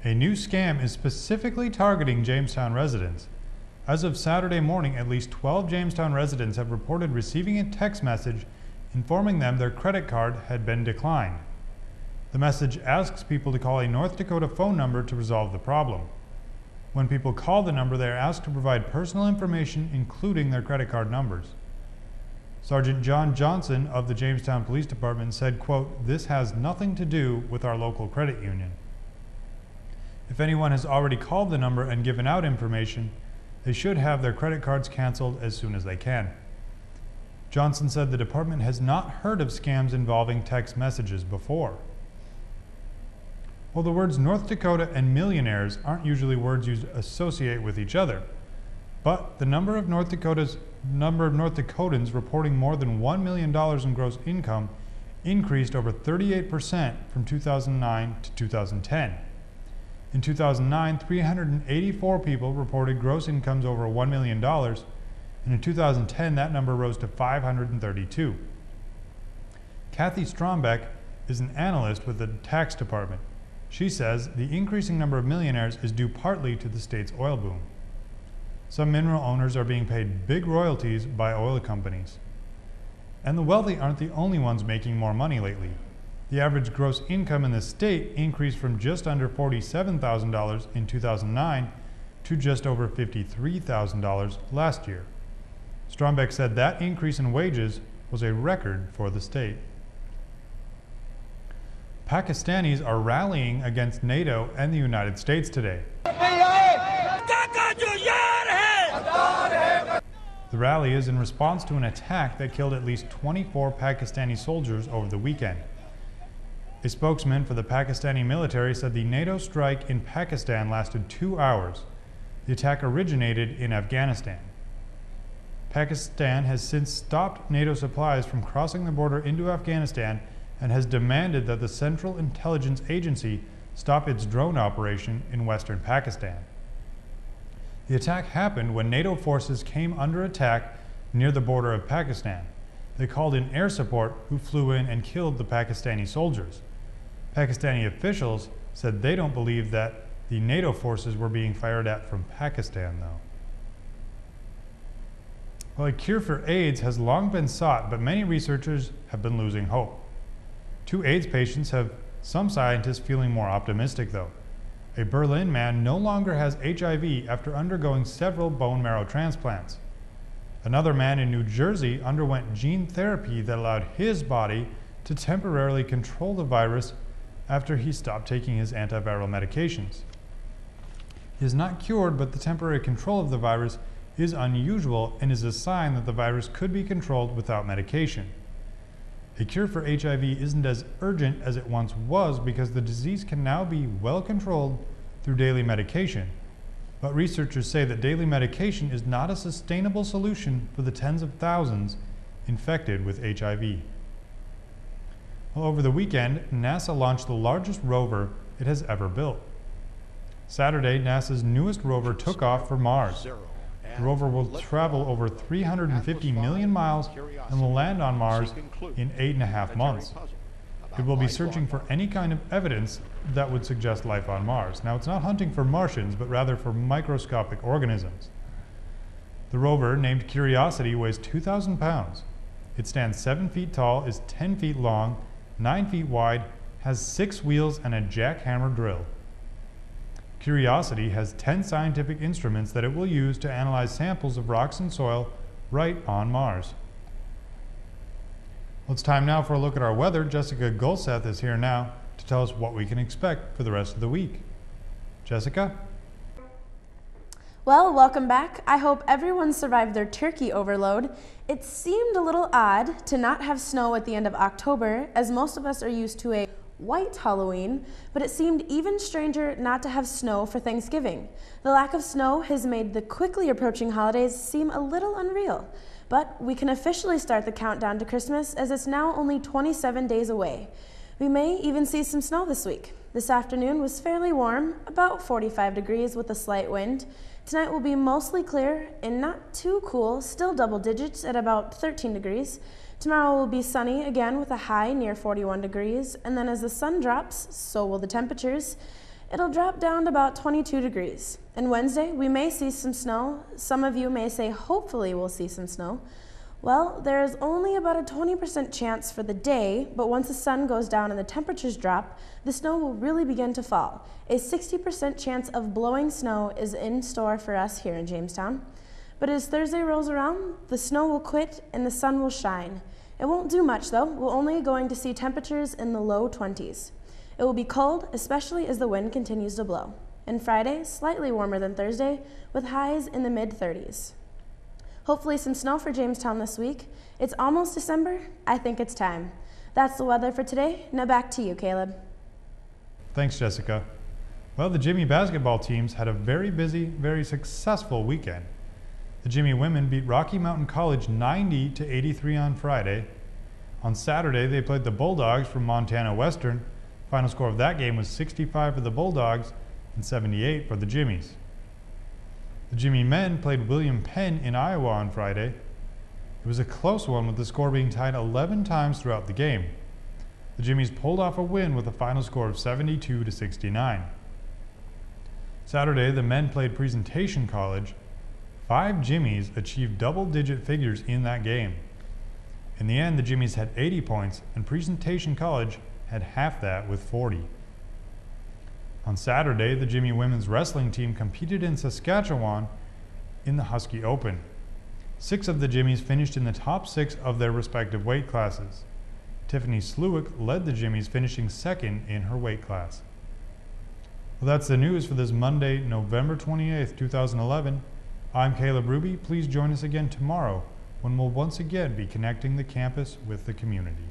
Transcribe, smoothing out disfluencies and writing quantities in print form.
A new scam is specifically targeting Jamestown residents. As of Saturday morning, at least 12 Jamestown residents have reported receiving a text message informing them their credit card had been declined. The message asks people to call a North Dakota phone number to resolve the problem. When people call the number, they are asked to provide personal information, including their credit card numbers. Sergeant John Johnson of the Jamestown Police Department said, quote, "This has nothing to do with our local credit union. If anyone has already called the number and given out information, they should have their credit cards canceled as soon as they can." Johnson said the department has not heard of scams involving text messages before. Well, the words North Dakota and millionaires aren't usually words you associate with each other, but the number of North Dakotans reporting more than $1 million in gross income increased over 38% from 2009 to 2010. In 2009, 384 people reported gross incomes over $1 million, and in 2010 that number rose to 532. Kathy Strombeck is an analyst with the tax department. She says the increasing number of millionaires is due partly to the state's oil boom. Some mineral owners are being paid big royalties by oil companies. And the wealthy aren't the only ones making more money lately. The average gross income in the state increased from just under $47,000 in 2009 to just over $53,000 last year. Strombeck said that increase in wages was a record for the state. Pakistanis are rallying against NATO and the United States today. The rally is in response to an attack that killed at least 24 Pakistani soldiers over the weekend. A spokesman for the Pakistani military said the NATO strike in Pakistan lasted 2 hours. The attack originated in Afghanistan. Pakistan has since stopped NATO supplies from crossing the border into Afghanistan and has demanded that the Central Intelligence Agency stop its drone operation in western Pakistan. The attack happened when NATO forces came under attack near the border of Pakistan. They called in air support, who flew in and killed the Pakistani soldiers. Pakistani officials said they don't believe that the NATO forces were being fired at from Pakistan, though. Well, a cure for AIDS has long been sought, but many researchers have been losing hope. 2 AIDS patients have some scientists feeling more optimistic, though. A Berlin man no longer has HIV after undergoing several bone marrow transplants. Another man in New Jersey underwent gene therapy that allowed his body to temporarily control the virus after he stopped taking his antiviral medications. He is not cured, but the temporary control of the virus is unusual and is a sign that the virus could be controlled without medication. A cure for HIV isn't as urgent as it once was because the disease can now be well controlled through daily medication. But researchers say that daily medication is not a sustainable solution for the tens of thousands infected with HIV. Well, over the weekend, NASA launched the largest rover it has ever built. Saturday, NASA's newest rover took off for Mars. The rover will travel over 350 million miles and will land on Mars in 8.5 months. It will be searching for any kind of evidence that would suggest life on Mars. Now, it's not hunting for Martians, but rather for microscopic organisms. The rover, named Curiosity, weighs 2,000 pounds. It stands 7 feet tall, is 10 feet long, 9 feet wide, has 6 wheels and a jackhammer drill. Curiosity has 10 scientific instruments that it will use to analyze samples of rocks and soil right on Mars. Well, it's time now for a look at our weather. Jessica Gulseth is here now to tell us what we can expect for the rest of the week. Jessica? Well, welcome back. I hope everyone survived their turkey overload. It seemed a little odd to not have snow at the end of October, as most of us are used to a white Halloween, but it seemed even stranger not to have snow for Thanksgiving. The lack of snow has made the quickly approaching holidays seem a little unreal, but we can officially start the countdown to Christmas as it's now only 27 days away. We may even see some snow this week. This afternoon was fairly warm, about 45 degrees with a slight wind. Tonight will be mostly clear and not too cool, still double digits at about 13 degrees. Tomorrow will be sunny again with a high near 41 degrees, and then as the sun drops, so will the temperatures. It'll drop down to about 22 degrees. And Wednesday, we may see some snow. Some of you may say, hopefully we'll see some snow. Well, there is only about a 20% chance for the day, but once the sun goes down and the temperatures drop, the snow will really begin to fall. A 60% chance of blowing snow is in store for us here in Jamestown. But as Thursday rolls around, the snow will quit and the sun will shine. It won't do much though. We're only going to see temperatures in the low 20s. It will be cold, especially as the wind continues to blow. And Friday, slightly warmer than Thursday, with highs in the mid-30s. Hopefully some snow for Jamestown this week. It's almost December. I think it's time. That's the weather for today. Now back to you, Caleb. Thanks, Jessica. Well, the Jimmie basketball teams had a very busy, very successful weekend. The Jimmie women beat Rocky Mountain College 90-83 on Friday. On Saturday, they played the Bulldogs from Montana Western. Final score of that game was 65 for the Bulldogs and 78 for the Jimmies. The Jimmie men played William Penn in Iowa on Friday. It was a close one with the score being tied 11 times throughout the game. The Jimmies pulled off a win with a final score of 72-69. Saturday, the men played Presentation College. 5 Jimmies achieved double-digit figures in that game. In the end, the Jimmies had 80 points, and Presentation College had half that with 40. On Saturday, the Jimmie women's wrestling team competed in Saskatchewan in the Husky Open. 6 of the Jimmies finished in the top 6 of their respective weight classes. Tiffany Sluick led the Jimmies, finishing second in her weight class. Well, that's the news for this Monday, November 28th, 2011. I'm Kaleb Hruby. Please join us again tomorrow when we'll once again be connecting the campus with the community.